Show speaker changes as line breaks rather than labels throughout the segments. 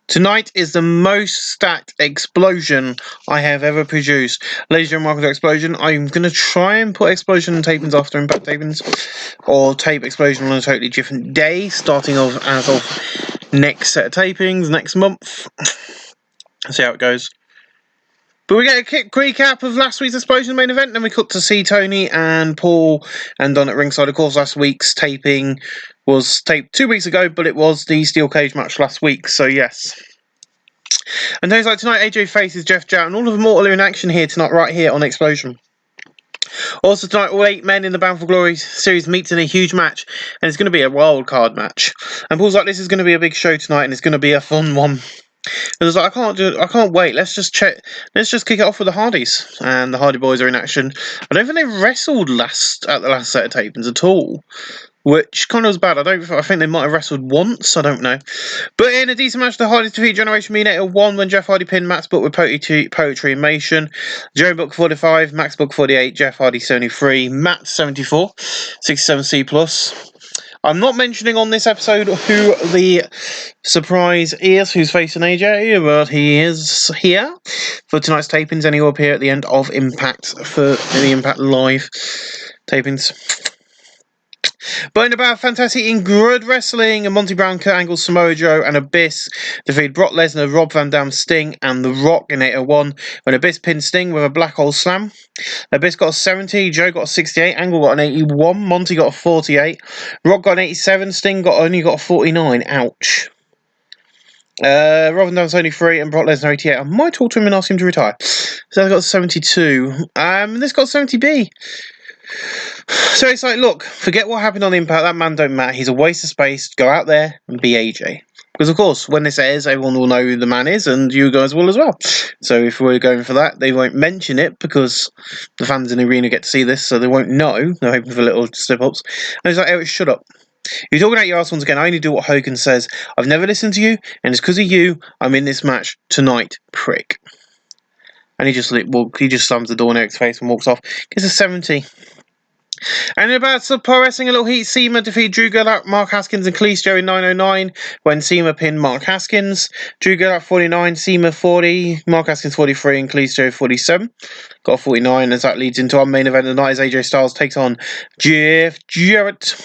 Tonight is the most stacked explosion I have ever produced. Ladies and gentlemen, welcome to Explosion. I'm going to try and put Explosion tapings after Impact tapings, or tape Explosion on a totally different day, starting off as of next set of tapings, next month. Let's see how it goes. But we get a quick recap of last week's Explosion main event, then we cut to see Tony and Paul and Don at ringside. Of course, last week's taping was taped 2 weeks ago, but it was the steel cage match last week, so yes. And things like tonight, AJ faces Jeff Jarrett, and all of them all are in action here tonight, right here on Explosion. Also tonight, all 8 men in the Bound for Glory series meets in a huge match, and it's going to be a wild card match. And Paul's like, this is going to be a big show tonight, and it's going to be a fun one. And I was like, I can't wait. Let's just kick it off with the Hardys, and the Hardy Boys are in action. I don't think they wrestled at the last set of tapings at all, which kind of was bad. I think they might have wrestled once. I don't know. But in a decent match, the Hardys defeat Generation Meanator 1 when Jeff Hardy pinned Matt's book with Poetry and Mation. Joe book 45, Max book 48, Jeff Hardy 73, Matt 74, 67C+. I'm not mentioning on this episode who the surprise is, who's facing AJ, but he is here for tonight's tapings, and he will appear at the end of Impact for the Impact Live tapings. But in about fantastic in good wrestling, Monty Brown, Kurt Angle, Samoa Joe, and Abyss defeat Brock Lesnar, Rob Van Dam, Sting, and The Rock in 801 when Abyss pinned Sting with a black hole slam. Abyss got a 70, Joe got a 68, Angle got an 81, Monty got a 48, Rock got an 87, Sting only got a 49. Ouch. Rob Van Dam's only 3 and Brock Lesnar 88. I might talk to him and ask him to retire. So I got 72. This got 70B. So it's like, look, forget what happened on Impact. That man don't matter. He's a waste of space. Go out there and be AJ. Because, of course, when this airs, everyone will know who the man is, and you guys will as well. So if we're going for that, they won't mention it because the fans in the arena get to see this, so they won't know. They're hoping for little slip-ups. And it's like, Eric, shut up. You're talking out your ass once again. I only do what Hogan says. I've never listened to you, and it's because of you I'm in this match tonight, prick. And he just slams the door in Eric's face and walks off. Gets a 70. And about pro wrestling, a little heat. Seema defeated Drew Gulak, Mark Haskins, and Kalisto in 909 when Seema pinned Mark Haskins. Drew Gulak 49, Seema 40, Mark Haskins 43, and Kalisto 47. Got a 49 as that leads into our main event of the night as AJ Styles takes on Jeff Jarrett.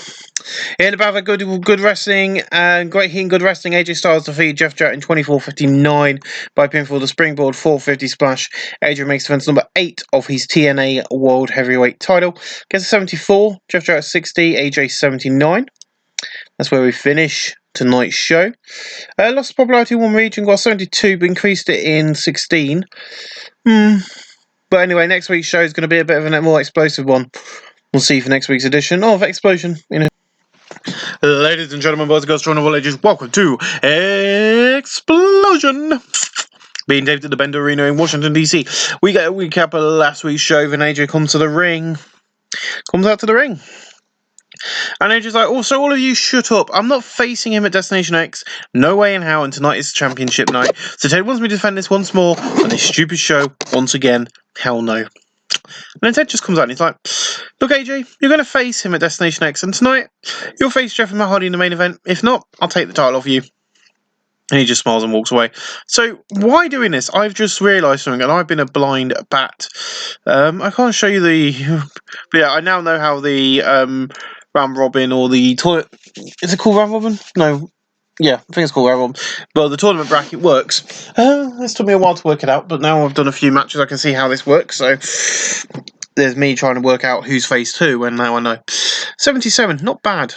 In about a good wrestling and great heat and good wrestling, AJ Styles defeated Jeff Jarrett in 24:59 by pinfall. The springboard 450 splash. AJ makes defense number 8 of his TNA World Heavyweight title. Gets a 74. Jeff Jarrett 60. AJ 79. That's where we finish tonight's show. Lost popularity in one region, got 72, but increased it in 16. But anyway, next week's show is going to be a bit of a more explosive one. We'll see for next week's edition of Explosion. Ladies and gentlemen, boys and girls, children of all ages, welcome to Explosion. Being taped at the Bender Arena in Washington, D.C. We get a recap of last week's show, and AJ comes out to the ring. And AJ's like, also, all of you shut up. I'm not facing him at Destination X. No way in how, and tonight is championship night. So Ted wants me to defend this once more on this stupid show once again. Hell no. And then Ted just comes out and he's like, look, AJ, you're going to face him at Destination X, and tonight you'll face Jeff and Matt Hardy in the main event. If not, I'll take the title off you. And he just smiles and walks away. So why doing this? I've just realised something, and I've been a blind bat. I can't show you but yeah, I now know how the round robin or the toilet. Is it called round robin? No. Yeah, I think it's called round robin. Well, the tournament bracket works. This took me a while to work it out, but now I've done a few matches, I can see how this works. So there's me trying to work out who's faced who, and now I know. 77, not bad.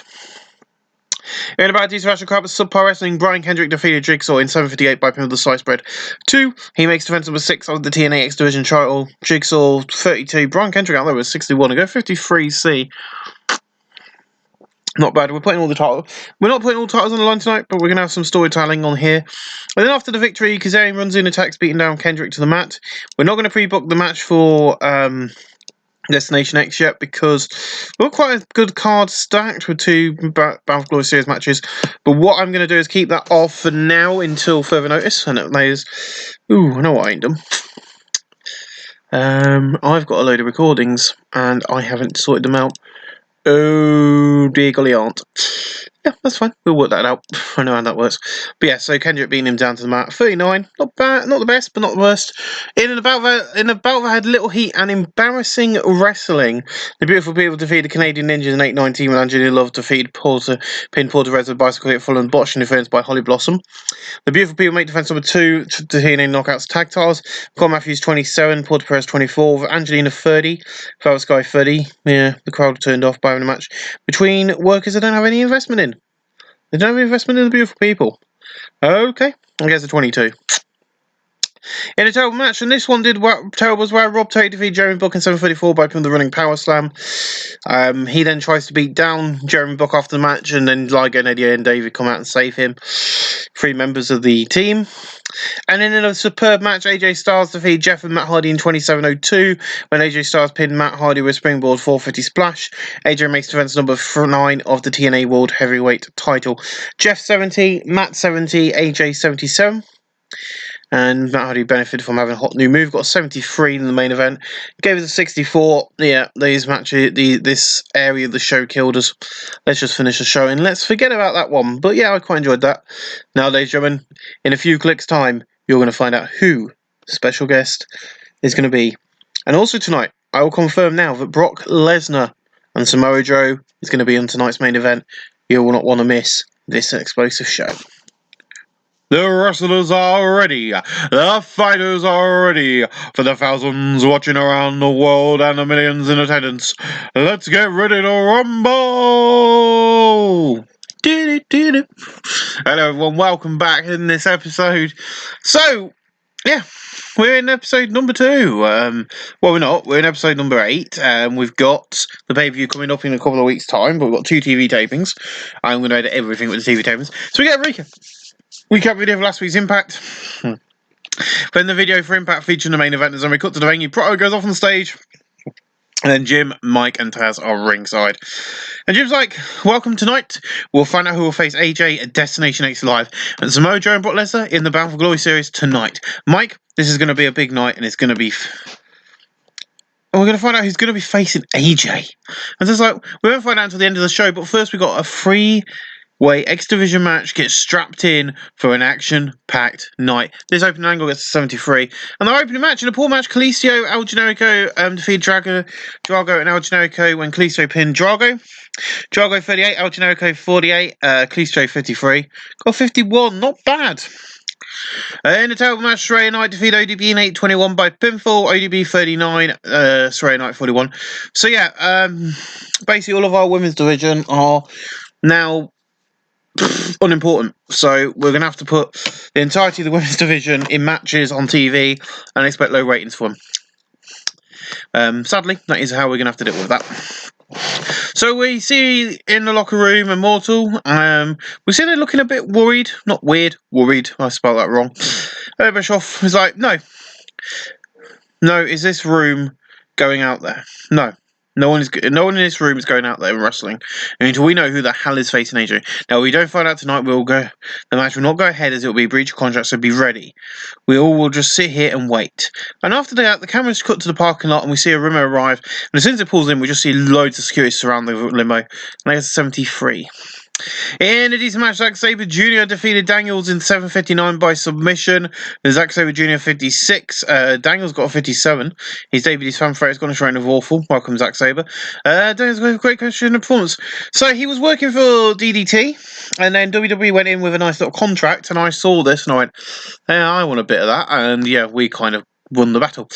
In about decent match, crowd of subpar wrestling, Brian Kendrick defeated Jigsaw in 7:58 by pin of the slice bread. 2, he makes defense number 6 of the TNA X Division title. Jigsaw 32, Brian Kendrick out there was 61. I go 53C. Not bad. We're not putting all titles on the line tonight, but we're going to have some storytelling on here. And then after the victory, Kazarian runs in, attacks, beating down Kendrick to the mat. We're not going to pre-book the match for Destination X yet because we've got quite a good card stacked with 2 Bound for Glory Series matches. But what I'm going to do is keep that off for now until further notice. And it lays. Ooh, I know what I ain't done. I've got a load of recordings and I haven't sorted them out. Oh dear golly aunt. Yeah, that's fine. We'll work that out. I know how that works. But yeah, so Kendrick beating him down to the mat. 39. Not bad, not the best, but not the worst. In a bout that had little heat and embarrassing wrestling, the Beautiful People defeated Canadian Ninjas in 8-19 when Angelina Love defeated pin Porter Rez with bicycle hit following botched interference by Holly Blossom. The Beautiful People make defense number 2 to TNA Knockouts tag titles. Cole Matthews 27, Porter Perez 24, with Angelina 30, Flower Sky 30. Yeah, the crowd turned off by having a match between workers they don't have any investment in. They don't have any investment in the Beautiful People. Okay, I guess a 22. In a terrible match, and this one did terrible as well. Rob Tate defeated Jeremy Book in 7:34 by putting the running power slam. He then tries to beat down Jeremy Book after the match, and then Ligo, Nadia, and David come out and save him. 3 members of the team. And then in a superb match, AJ Styles defeated Jeff and Matt Hardy in 27:02 when AJ Styles pinned Matt Hardy with springboard 450 splash. AJ makes defense number 9 of the TNA World Heavyweight title. Jeff 70, Matt 70, AJ 77. And Matt Hardy benefited from having a hot new move. Got a 73 in the main event. Gave us a 64. Yeah, these matches, this area of the show killed us. Let's just finish the show and let's forget about that one. But yeah, I quite enjoyed that. Now, ladies and gentlemen, in a few clicks' time, you're going to find out who the special guest is going to be. And also tonight, I will confirm now that Brock Lesnar and Samoa Joe is going to be on tonight's main event. You will not want to miss this explosive show. The wrestlers are ready, the fighters are ready, for the thousands watching around the world and the millions in attendance. Let's get ready to rumble! Hello everyone, welcome back in this episode. So, yeah, we're in episode number 2. Well, we're not, we're in episode number 8. We've got the pay-per-view coming up in a couple of weeks' time, but we've got 2 TV tapings. I'm going to edit everything with the TV tapings. So we get a recap video of last week's Impact. Then the video for Impact featuring the main event is when we cut to the venue. Proto goes off on the stage. And then Jim, Mike, and Taz are ringside. And Jim's like, welcome tonight. We'll find out who will face AJ at Destination X Live. And Samoa Joe and Brock Lesnar in the Bound for Glory series tonight. Mike, this is going to be a big night, and it's going to be... And we're going to find out who's going to be facing AJ. And it's like, we won't find out until the end of the show, but first we got a three-way X Division match gets strapped in for an action-packed night. This opening angle gets to 73. And the opening match, in a poor match, Kalisto, El Generico defeated Drago and El Generico when Kalisto pinned Drago. Drago 38, El Generico 48, Kalisto 53. Got 51, not bad. In a terrible match, Saraya Knight defeated ODB in 8:21 by pinfall. ODB 39, Saraya Knight 41. So yeah, basically all of our women's division are now unimportant. So we're going to have to put the entirety of the women's division in matches on TV and expect low ratings for them. Sadly, that is how we're going to have to deal with that. So we see in the locker room Immortal. We see they're looking a bit worried. Not weird, worried. I spelled that wrong. Bischoff is like, no, is this room going out there? No. No one in this room is going out there and wrestling until we know who the hell is facing AJ. Now, we don't find out tonight. The match will not go ahead as it will be a breach of contract, so be ready. We all will just sit here and wait. And after that, the camera's cut to the parking lot and we see a limo arrive. And as soon as it pulls in, we just see loads of security surround the limo. And that's 73. In a decent match, Zack Sabre Jr. defeated Daniels in 7:59 by submission. Zack Sabre Jr. 56. Daniels got a 57. He's debuted his fanfare. He's gone a shrine of awful. Welcome, Zack Sabre. Daniels got a great question in performance. So he was working for DDT, and then WWE went in with a nice little contract, and I saw this, and I went, yeah, I want a bit of that. And yeah, we kind of won the battle.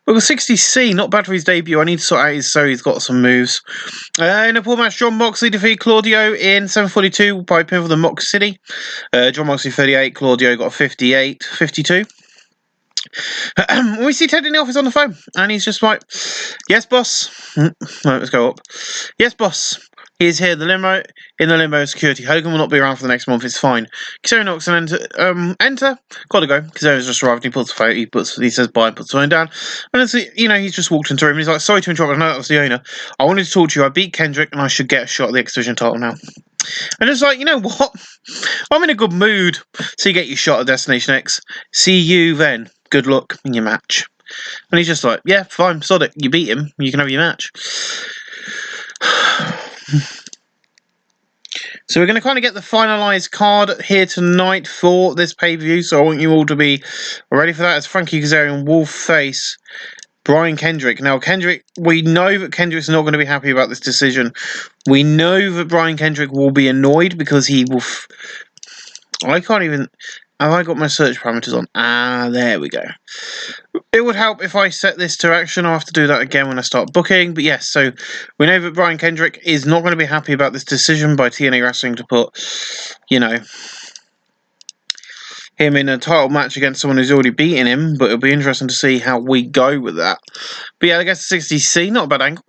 But with 60C, not bad for his debut. I need to sort out so he's got some moves. In a poor match, John Moxley defeated Claudio in 7:42 by pinfall the Mox City. John Moxley 38, Claudio got 58, 52. We see Ted in the office on the phone, and he's just like, yes, boss. Right, let's go up. Yes, boss. He is here. In the limo security. Hogan will not be around for the next month. It's fine. Kazarian knocks and enter. Gotta go. Kazarian's just arrived. He pulls the phone. He says bye and puts the phone down. And it's, he's just walked into the room. He's like, sorry to interrupt. I know that was the owner. I wanted to talk to you. I beat Kendrick, and I should get a shot at the X Division title now. And it's like, you know what? I'm in a good mood. So you get your shot at Destination X. See you then. Good luck in your match. And he's just like, yeah, fine, sod it. You beat him. You can have your match. So we're going to kind of get the finalised card here tonight for this pay-per-view, so I want you all to be ready for that. As Frankie Kazarian will face Brian Kendrick. Now, Kendrick, we know that Kendrick's not going to be happy about this decision. We know that Brian Kendrick will be annoyed because he will... I can't even... Have I got my search parameters on? There we go. It would help if I set this to action. I'll have to do that again when I start booking. But yes, so we know that Brian Kendrick is not going to be happy about this decision by TNA Wrestling to put, you know, him in a title match against someone who's already beaten him. But it'll be interesting to see how we go with that. But yeah, I guess 60C, not a bad angle.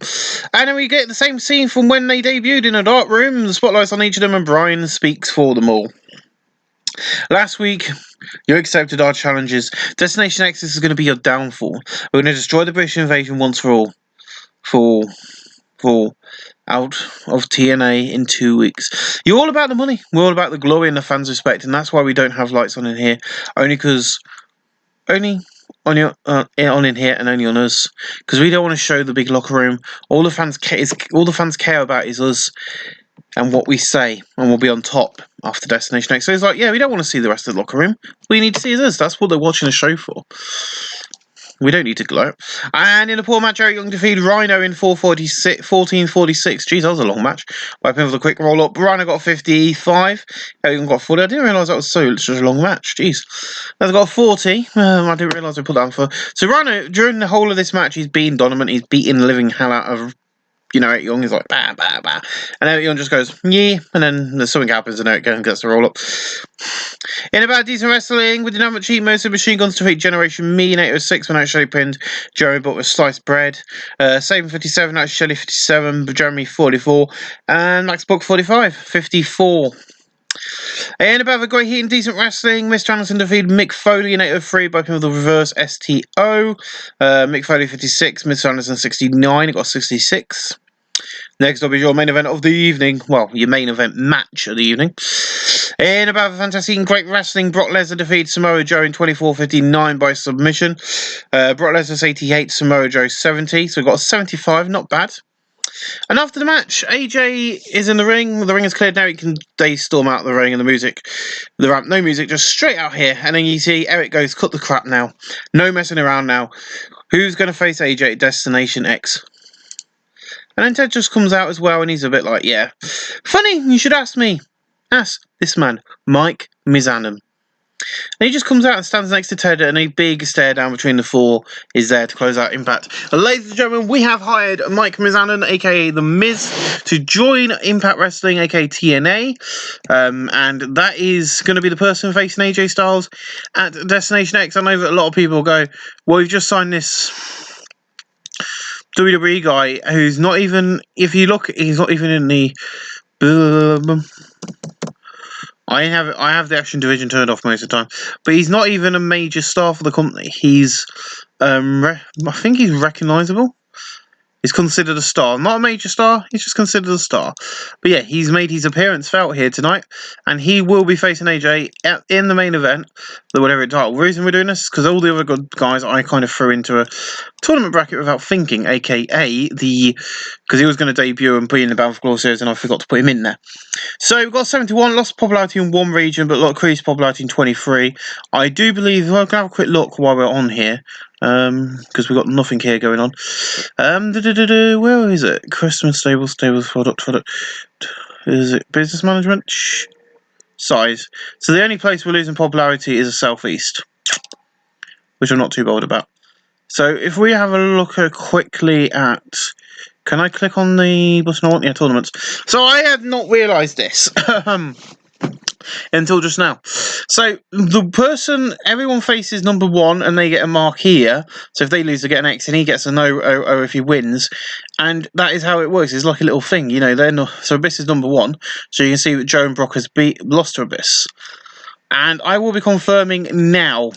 And then we get the same scene from when they debuted in a dark room. The spotlight's on each of them and Brian speaks for them all. Last week, you accepted our challenges. Destination X is going to be your downfall. We're going to destroy the British invasion once for all. For out of TNA in 2 weeks. You're all about the money. We're all about the glory and the fans' respect, and that's why we don't have lights on in here. Only on in here and only on us, because we don't want to show the big locker room. All the fans care about is us and what we say, and we'll be on top after Destination X. So it's like, yeah, we don't want to see the rest of the locker room. What we need to see is us. That's what they're watching the show for. We don't need to gloat. And in a poor match, Eric Young defeated Rhino in 14:46. Jeez, that was a long match. By pin with a quick roll up. Rhino got 55. Eric Young got 40. I didn't realise that was such a long match. Jeez. That's got 40. I didn't realise I put that on for. So Rhino, during the whole of this match, he's being dominant. He's beating the living hell out of, Eric Young. Is like, bah, bah, bah. And Eric Young just goes, yeah. And then something happens and Eric Young gets the roll up. In about decent wrestling, with Dynamite Cheat Motor Machine Guns defeat Generation Me in 806 when actually pinned Jeremy Butt with sliced bread. Saban 57, actually Shelley 57, Jeremy 44, and Max Buck 54. In about the great heat and decent wrestling, Mr. Anderson defeated Mick Foley in 803 by pin with the reverse STO. Mick Foley 56, Mr. Anderson 69, it got 66. Next up is your main event of the evening. Well, your main event match of the evening. In about the fantastic and great wrestling, Brock Lesnar defeated Samoa Joe in 24:59 by submission. Brock Lesnar's 88, Samoa Joe 70. So we've got a 75, not bad. And after the match, AJ is in the ring. The ring is cleared now. They storm out the ring and the ramp, no music, just straight out here. And then you see Eric goes, cut the crap now. No messing around now. Who's going to face AJ at Destination X? And then Ted just comes out as well, and he's a bit like, yeah. Funny, you should ask me. Ask this man, Mike Mizanin. And he just comes out and stands next to Ted, and a big stare down between the four is there to close out Impact. Ladies and gentlemen, we have hired Mike Mizanin, aka The Miz, to join Impact Wrestling, aka TNA. And that is going to be the person facing AJ Styles at Destination X. I know that a lot of people go, well, we've just signed this WWE guy who's not even, if you look, he's not even in the... I have the Action Division turned off most of the time, but he's not even a major star for the company. He's, I think he's recognisable. He's considered a star. Not a major star, he's just considered a star. But yeah, he's made his appearance felt here tonight, and he will be facing AJ in the main event, the whatever title. The reason we're doing this is because all the other good guys I kind of threw into a tournament bracket without thinking, aka because he was going to debut and be in the Battle for Glory series, and I forgot to put him in there. So we've got 71, lost popularity in one region, but increased popularity in 23. I do believe, I'll have a quick look while we're on here, because we've got nothing here going on. Where is it? Christmas stables, product. Is it business management? Size. So the only place we're losing popularity is the southeast, which I'm not too bothered about. So if we have a look quickly at... Can I click on the button I want? Yeah, tournaments. So I had not realised this until just now. So the person, everyone faces number one and they get a mark here. So if they lose, they get an X and he gets a no or if he wins. And that is how it works. It's like a little thing, you know. So Abyss is number one. So you can see that Joe and Brock has lost to Abyss. And I will be confirming now.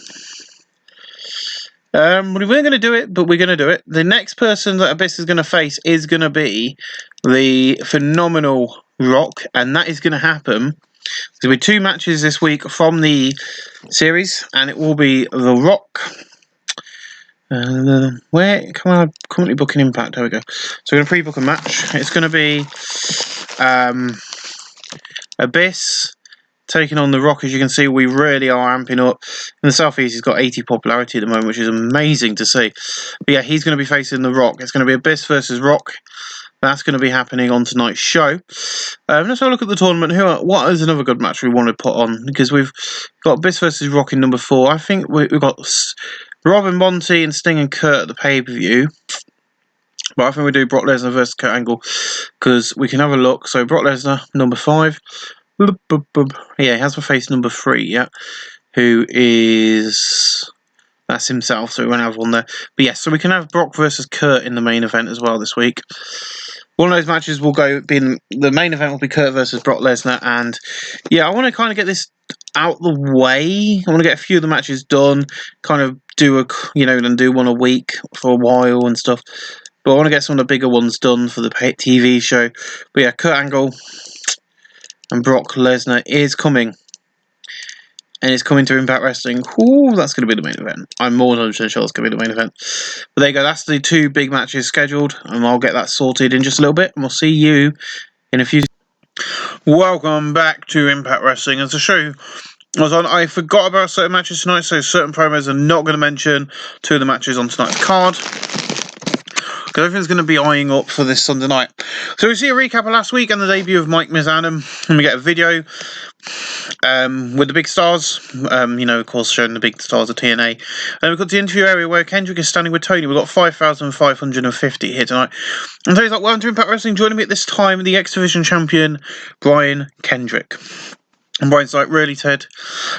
We weren't going to do it, but we're going to do it. The next person that Abyss is going to face is going to be the phenomenal Rock, and that is going to happen. There's going to be 2 matches this week from the series, and it will be the Rock. Where can I currently book an Impact? There we go. So we're going to pre-book a match. It's going to be Abyss taking on The Rock. As you can see, we really are amping up. In the Southeast, he's got 80 popularity at the moment, which is amazing to see. But yeah, he's going to be facing The Rock. It's going to be Abyss versus Rock. That's going to be happening on tonight's show. Let's have a look at the tournament. What is another good match we want to put on? Because we've got Abyss versus Rock in number 4. I think we've got Robin Monty and Sting and Kurt at the pay-per-view. But I think we do Brock Lesnar versus Kurt Angle because we can have a look. So Brock Lesnar, number 5. Yeah, he has to face number 3, yeah. Who is... That's himself, so we won't have one there. But yes, so we can have Brock versus Kurt in the main event as well this week. One of those matches will the main event will be Kurt versus Brock Lesnar, and yeah, I want to kind of get this out the way. I want to get a few of the matches done, kind of do one a week for a while and stuff. But I want to get some of the bigger ones done for the TV show. But yeah, Kurt Angle and Brock Lesnar is coming. And it's coming to Impact Wrestling. Ooh, that's going to be the main event. I'm more than sure it's going to be the main event. But there you go. That's the 2 big matches scheduled. And I'll get that sorted in just a little bit. And we'll see you in a few. Welcome back to Impact Wrestling. As the show was on, I forgot about certain matches tonight. So certain promos are not going to mention 2 of the matches on tonight's card. Because everything's going to be eyeing up for this Sunday night. So we see a recap of last week and the debut of Mike Mizanin. And we get a video with the big stars. Of course, showing the big stars of TNA. And then we've got the interview area where Kendrick is standing with Tony. We've got 5,550 here tonight. And Tony's like, welcome to Impact Wrestling. Joining me at this time, the X Division champion, Brian Kendrick. And Brian's like, really, Ted?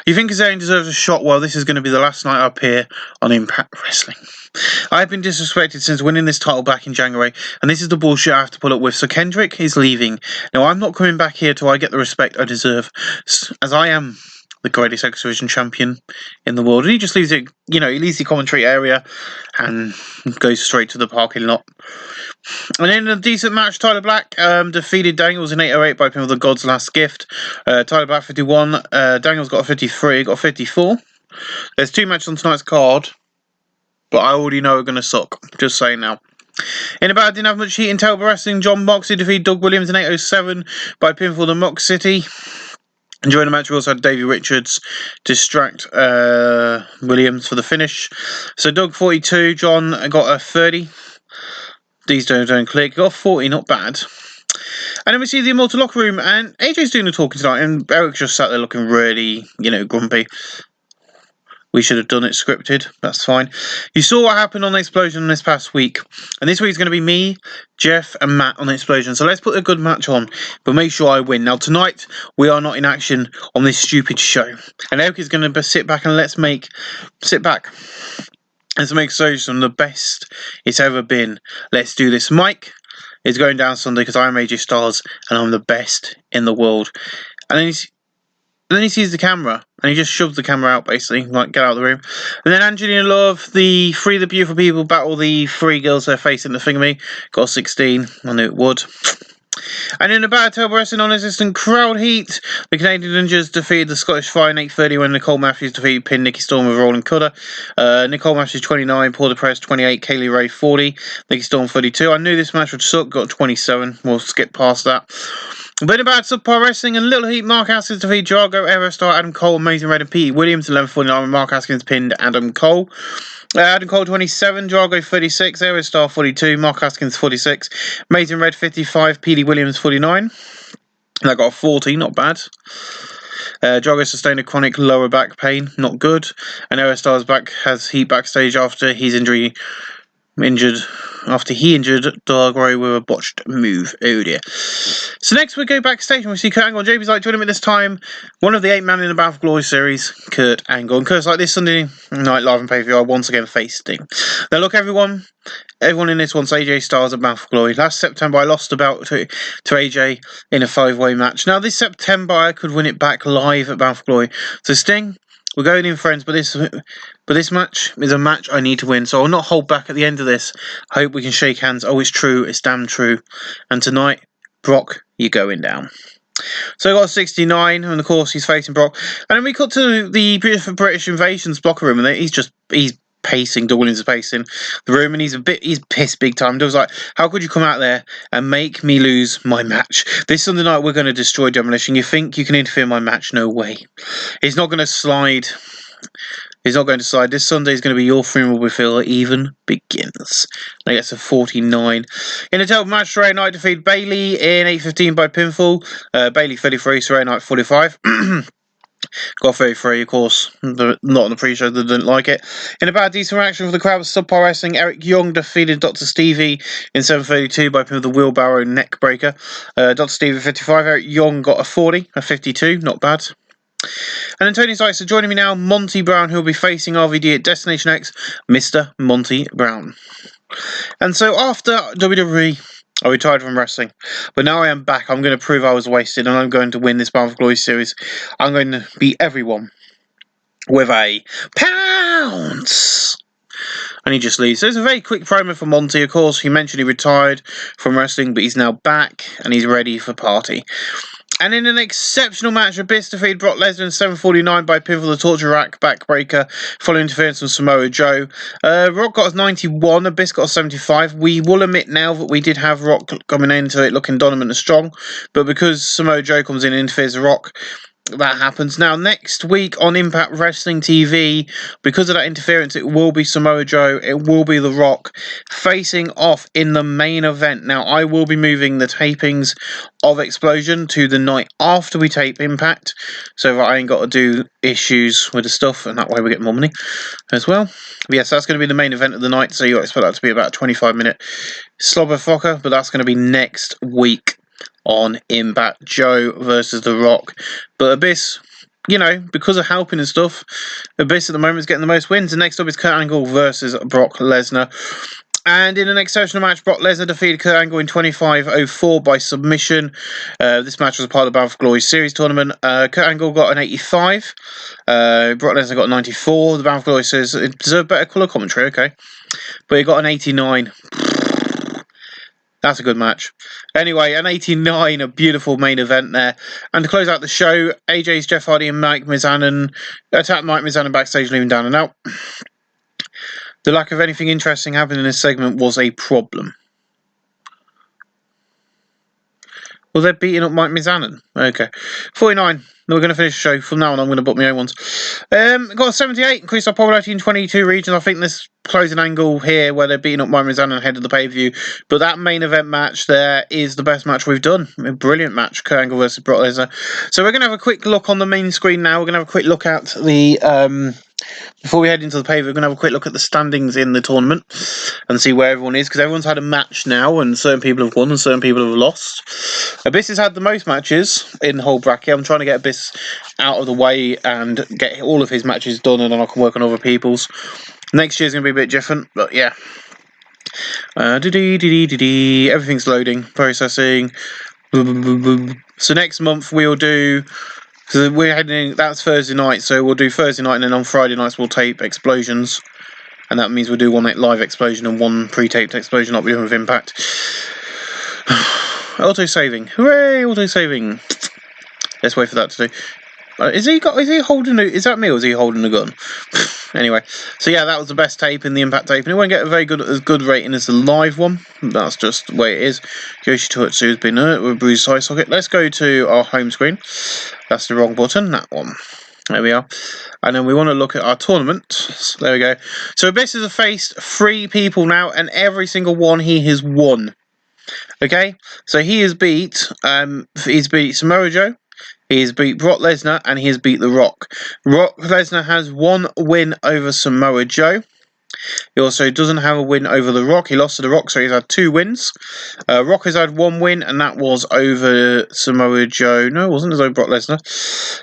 You think Kazarian deserves a shot? Well, this is going to be the last night up here on Impact Wrestling. I've been disrespected since winning this title back in January, and this is the bullshit I have to put up with. So Kendrick is leaving. Now, I'm not coming back here till I get the respect I deserve, as I am the greatest X Division champion in the world. And he just leaves it, he leaves the commentary area and goes straight to the parking lot. And in a decent match, Tyler Black defeated Daniels in 808 by pinfall the God's Last Gift. Tyler Black 51, Daniels got a 53, got a 54. There's 2 matches on tonight's card, but I already know are going to suck. Just saying now. In about, I didn't have much heat in Telber Wrestling. John Moxley defeated Doug Williams in 807 by pinfall the Mox City. During the match, we also had Davey Richards distract Williams for the finish. So Doug 42, John got a 30. These don't click. Got a 40, not bad. And then we see the Immortal Locker Room, and AJ's doing the talking tonight, and Eric's just sat there looking really, grumpy. We should have done it scripted. That's fine. You saw what happened on the Explosion this past week. And this week's going to be me, Jeff, and Matt on the Explosion. So let's put a good match on, but make sure I win. Now, tonight, we are not in action on this stupid show. And Eric is going to sit back and let's make Explosion the best it's ever been. Let's do this. Mike is going down Sunday because I am AJ Styles and I'm the best in the world. And then he sees the camera, and he just shoves the camera out, basically, like, get out of the room. And then Angelina Love, the Free the Beautiful People, battle the 3 girls they're facing the thing of me. Got a 16, I knew it would. And in a battle wrestling non-existent crowd heat, the Canadian Ninjas defeated the Scottish Fire in 8:30 when Nicole Matthews defeated Pin Nikki Storm with Rolling Cutter. Nicole Matthews 29, Paul Press 28, Kaylee Ray 40, Nikki Storm 32. I knew this match would suck, got 27. We'll skip past that. But about Subpar Wrestling and Little Heat, Mark Haskins defeated Jargo, Aerostar, Adam Cole, Amazing Red, and Pete Williams 11:49 when Mark Haskins pinned Adam Cole. Adam Cole 27, Jargo 36, Aerostar 42, Mark Haskins 46, Amazing Red 55, Petey Williams 49. That got a 40, not bad. Jargo sustained a chronic lower back pain, not good. And Aerostar's back has heat backstage after his injured Dargo with a botched move. Oh dear. So next we go backstage and we see Kurt Angle and JB's like joining me this time. One of the 8 man in the Battle of Glory series, Kurt Angle. And Kurt's like, this Sunday night live and pay-per-view, I once again face Sting. Now look, everyone in this wants AJ Styles at Battle of Glory. Last September I lost a bout to AJ in a 5-way match. Now this September I could win it back live at Battle of Glory. So Sting, we're going in friends, but this match is a match I need to win, so I'll not hold back at the end of this. I hope we can shake hands. Oh, it's true. It's damn true. And tonight, Brock, you're going down. So I got a 69, and of course he's facing Brock. And then we cut to the British Invasion's locker room, and he's pacing, Doug Williams is pacing the room, and he's pissed big time. Doug's like, how could you come out there and make me lose my match? This Sunday night we're going to destroy Demolition. You think you can interfere in my match? No way. He's not going to slide. He's not going to slide. This Sunday is going to be your funeral before it even begins. Now gets a 49. In a title match, Saturday Night defeated Bayley in 8:15 by pinfall. Bayley 33, Saturday Night 45. Got 33, of course. Not on the pre-show, they didn't like it. In a bad decent reaction for the crowd with subpar wrestling, Eric Young defeated Dr. Stevie in 7:32 by pin with the wheelbarrow neck breaker. Dr. Stevie 55, Eric Young got a 40, a 52, not bad. And then Tony Sykes, so joining me now, Monty Brown, who will be facing RVD at Destination X, Mr. Monty Brown. And so after WWE, I retired from wrestling, but now I am back. I'm going to prove I was wasted, and I'm going to win this Bound for Glory series. I'm going to beat everyone with a pounce. And he just leaves. So it's a very quick promo for Monty. Of course, he mentioned he retired from wrestling, but he's now back, and he's ready for party. And in an exceptional match, Abyss defeated Brock Lesnar in 7:49 by pinfall the torture rack backbreaker, following interference from Samoa Joe. Rock got us 91, Abyss got us 75. We will admit now that we did have Rock coming into it looking dominant and strong, but because Samoa Joe comes in and interferes with Rock, that happens. Now, next week on Impact Wrestling TV, because of that interference, it will be Samoa Joe, it will be The Rock, facing off in the main event. Now, I will be moving the tapings of Explosion to the night after we tape Impact, so that I ain't got to do issues with the stuff, and that way we get more money as well. But yes, that's going to be the main event of the night, so you expect that to be about a 25-minute slobber fucker, but that's going to be next week on Impact. Joe versus The Rock. But Abyss, you know, because of helping and stuff, Abyss at the moment is getting the most wins. And next up is Kurt Angle versus Brock Lesnar. And in an exceptional match, Brock Lesnar defeated Kurt Angle in 25:04 by submission. This match was a part of the Bound for Glory Series tournament. Kurt Angle got an 85. Brock Lesnar got a 94. The Bound for Glory says it deserved better colour commentary, okay. But he got an 89. That's a good match. Anyway, an 89, a beautiful main event there. And to close out the show, AJ's Jeff Hardy and Mike Mizanin attacked Mike Mizanin backstage, leaving down and out. The lack of anything interesting happening in this segment was a problem. Well, they're beating up Mike Mizanin. Okay. 49. We're going to finish the show. From now on, I'm going to book my own ones. Got a 78. Increased our popularity in 22 regions. I think this closing angle here, where they're beating up Mike Mizanin ahead of the pay-per-view. But that main event match there is the best match we've done. A brilliant match. Kurt Angle versus Brock Lesnar. So we're going to have a quick look on the main screen now. We're going to have a quick look at the... Before we head into the pay-per-view, we're going to have a quick look at the standings in the tournament and see where everyone is, because everyone's had a match now, and certain people have won and certain people have lost. Abyss has had the most matches in the whole bracket. I'm trying to get Abyss out of the way and get all of his matches done, and then I can work on other people's. Next year's going to be a bit different, but yeah. Everything's loading, processing. So next month we'll do... So we're heading in, that's Thursday night, so we'll do Thursday night, and then on Friday nights we'll tape Explosions. And that means we'll do one live Explosion and one pre-taped Explosion like we're doing with Impact. Auto-saving. Hooray, auto-saving. Let's wait for that to do. Is he holding is that me or is he holding a gun? Anyway, so yeah, that was the best tape in the Impact tape, and it won't get a very good rating as the live one. That's just the way it is. Yoshi Tutsu has been hurt with a bruised eye socket. Let's go to our home screen. That's the wrong button, that one. There we are. And then we want to look at our tournament. So there we go. So Abyss has faced 3 people now, and every single one he has won. Okay? So he has beat Samoa Joe, he has beat Brock Lesnar, and he has beat The Rock. Brock Lesnar has 1 win over Samoa Joe. He also doesn't have a win over The Rock. He lost to The Rock, so he's had 2 wins. Rock has had 1 win, and that was over Samoa Joe. No, it wasn't. It was over Brock Lesnar.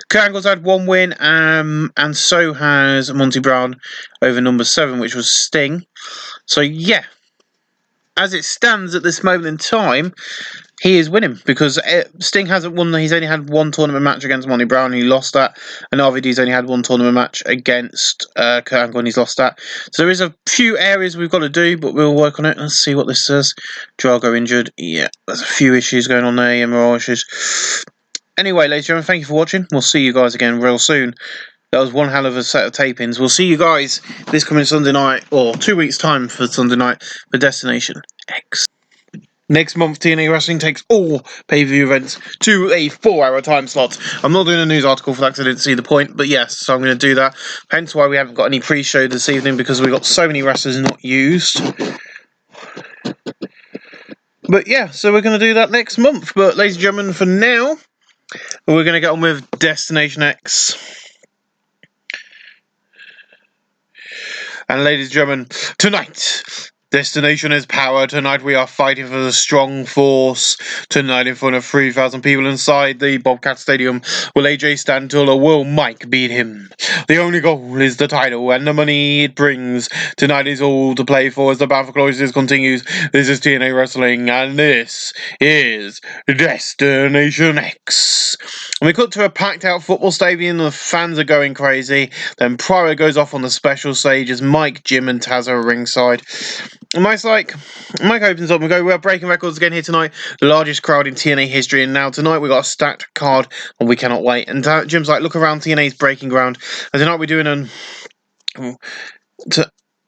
Kurt Angle's had 1 win, and so has Monty Brown over number 7, which was Sting. So, yeah. As it stands at this moment in time, he is winning, because Sting hasn't won. He's only had 1 tournament match against Monty Brown, and he lost that. And RVD's only had 1 tournament match against Kurt Angle, and he's lost that. So there is a few areas we've got to do, but we'll work on it. Let's see what this says. Drago injured. Yeah, there's a few issues going on there, MRI issues. Anyway, ladies and gentlemen, thank you for watching. We'll see you guys again real soon. That was one hell of a set of tapings. We'll see you guys this coming Sunday night, or 2 weeks' time for Sunday night for Destination X. Next month, TNA Wrestling takes all pay-per-view events to a 4-hour time slot. I'm not doing a news article for that because I didn't see the point, but yes, so I'm going to do that. Hence why we haven't got any pre-show this evening, because we've got so many wrestlers not used. But yeah, so we're going to do that next month. But ladies and gentlemen, for now, we're going to get on with Destination X. And ladies and gentlemen, tonight, Destination is power. Tonight we are fighting for the strong force. Tonight in front of 3,000 people inside the Bobcat Stadium. Will AJ stand tall or will Mike beat him? The only goal is the title and the money it brings. Tonight is all to play for as the battle for glory continues. This is TNA Wrestling and this is Destination X. And we cut to a packed out football stadium. The fans are going crazy. Then Pryor goes off on the special stage as Mike, Jim and Taz are ringside. And Mike opens up and goes, we're breaking records again here tonight. The largest crowd in TNA history. And now tonight we got a stacked card and we cannot wait. And Jim's like, look around TNA's breaking ground. And tonight we're doing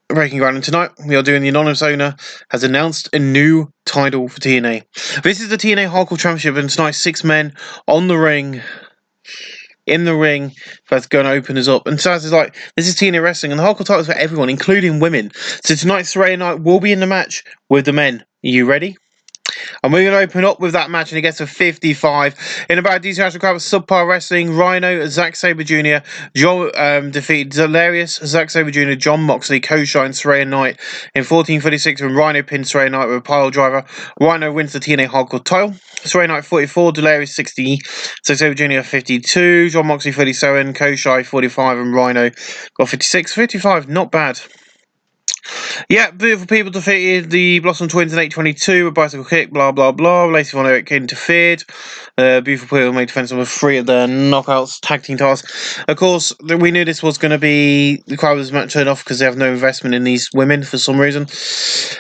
breaking ground. And tonight we are doing the anonymous owner has announced a new title for TNA. This is the TNA Hardcore Championship. And tonight 6 men on the ring. In the ring, that's going to open us up. And Taz is like, this is TNA Wrestling, and the hardcore titles for everyone, including women. So tonight, Saraya Knight will be in the match with the men. Are you ready? And we're going to open up with that match, and it gets to 55. In about a decent match, crowd of subpar wrestling. Rhino, Zack Sabre Jr., John defeated Delirious, Zack Sabre Jr., John Moxley, Kosha, and Saraya Knight in 14:36 when Rhino pinned Saraya Knight with a pile driver. Rhino wins the TNA Hardcore title. Saraya Knight 44, Delirious 60, Zack Sabre Jr. 52, John Moxley 37, Kosha 45, and Rhino got 56. 55, not bad. Yeah, Beautiful People defeated the Blossom Twins in 8:22 with bicycle kick, blah blah blah. Lacey Von Erich interfered. Beautiful People made defense number 3 of their knockouts tag team tasks. Of course, we knew this was going to be the crowd was turned off because they have no investment in these women for some reason.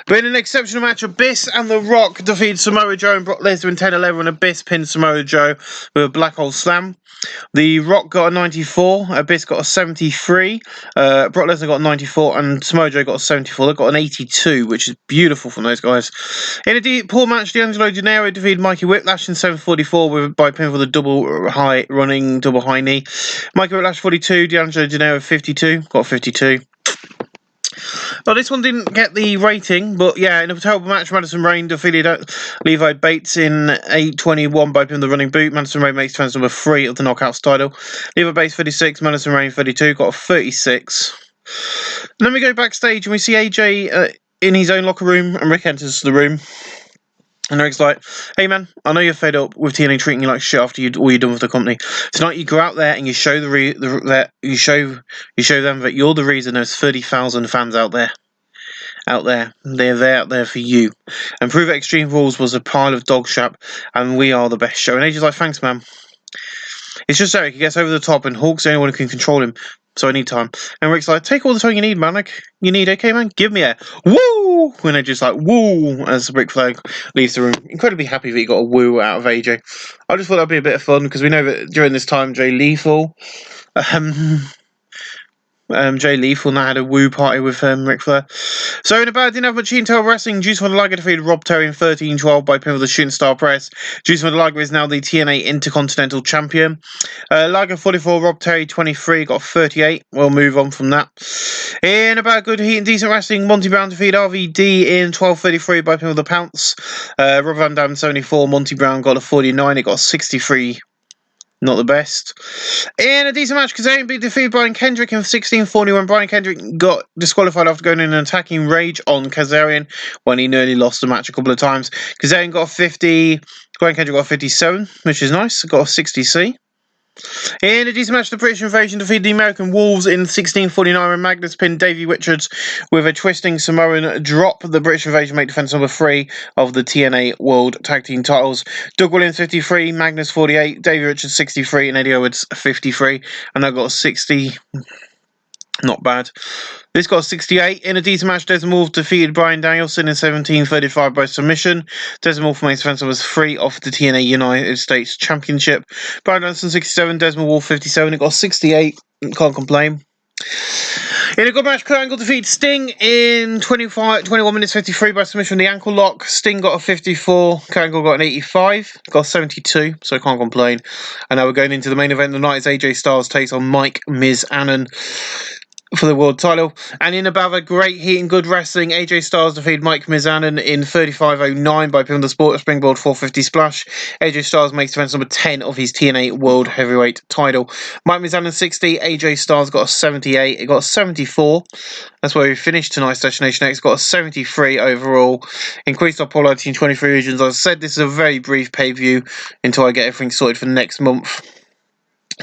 But in an exceptional match, Abyss and The Rock defeated Samoa Joe and Brock Lesnar in 10-11 when Abyss pinned Samoa Joe with a black hole slam. The Rock got a 94, Abyss got a 73, Brock Lesnar got a 94, and Samoa Joe got a 74. They got an 82, which is beautiful from those guys. In a poor match, D'Angelo Gennaro defeated Mikey Whiplash in 7:44 by pin for the double high knee. Mikey Whiplash 42, D'Angelo Gennaro 52, got 52. Well, this one didn't get the rating, but yeah, in a terrible match, Madison Rayne defeated Levi Bates in 8:21 by pin the running boot. Madison Rayne makes defense number 3 of the Knockouts title. Levi Bates 36, Madison Rayne 32, got a 36. Then we go backstage and we see AJ in his own locker room, and Rick enters the room. And Rick's like, hey man, I know you're fed up with TNA treating you like shit after all you've done with the company. Tonight you go out there and you show you show them that you're the reason there's 30,000 fans out there. They're out there for you. And prove that Extreme Rules was a pile of dog crap and we are the best show. And AJ's like, thanks man. It's just Eric, he gets over the top and Hawk's the only one who can control him. So I need time. And Rick's like, take all the time you need, man. Like, you need, okay, man? Give me a woo! When they're just like, woo! As Rick Flag leaves the room. Incredibly happy that he got a woo out of AJ. I just thought that'd be a bit of fun, because we know that during this time, Jay Lethal now had a woo party with Ric Flair. So in about didn't have much intel wrestling. Juice von der Liger defeated Rob Terry in 13-12 by pin with the Shooting Star Press. Juice von der Liger is now the TNA Intercontinental Champion. Liger 44, Rob Terry 23, got 38. We'll move on from that. In about good heat and decent wrestling, Monty Brown defeated RVD in 12:33 by pin with the Pounce. Rob Van Dam 74, Monty Brown got a 49, it got 63. Not the best. In a decent match, Kazarian beat defeated Brian Kendrick in 16:40 when Brian Kendrick got disqualified after going in an attacking rage on Kazarian when he nearly lost the match a couple of times. Kazarian got a 50, Brian Kendrick got a 57, which is nice. Got a 60C. In a decent match, the British Invasion defeated the American Wolves in 16:49 when Magnus pinned Davey Richards with a twisting Samoan drop. The British Invasion make defense number 3 of the TNA World Tag Team titles. Doug Williams 53, Magnus 48, Davey Richards 63, and Eddie Edwards 53. And that got a 60. Not bad. This got a 68. In a decent match, Desmond Wolf defeated Bryan Danielson in 17:35 by submission. Desmond Wolf makes defense was 3 off the TNA United States Championship. Bryan Danielson 67, Desmond Wolf 57. It got a 68. Can't complain. In a good match, Kurt Angle defeated Sting in 21 minutes 53 by submission from the ankle lock. Sting got a 54, Kurt Angle got an 85, got a 72, so can't complain. And now we're going into the main event of the night as AJ Styles takes on Mike Miz Annan for the world title. And in about a great heat and good wrestling, AJ Styles defeated Mike Mizanin in 35:09 by pin on the springboard 450 splash. AJ Styles makes defense number 10 of his TNA World Heavyweight title. Mike Mizanin 60, AJ Styles got a 78, it got a 74. That's where we finished tonight's Destination X. Got a 73 overall. Increased our popularity in 23 regions. As I said, this is a very brief pay-per-view until I get everything sorted for next month.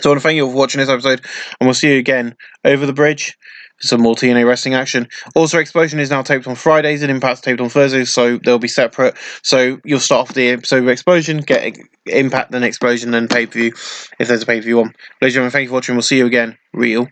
So I want to thank you all for watching this episode, and we'll see you again over the bridge for some more TNA wrestling action. Also, Explosion is now taped on Fridays and Impact's taped on Thursdays, so they'll be separate. So you'll start off the episode with Explosion, get Impact, then Explosion, then pay-per-view if there's a pay-per-view on. Ladies and gentlemen, thank you for watching. We'll see you again real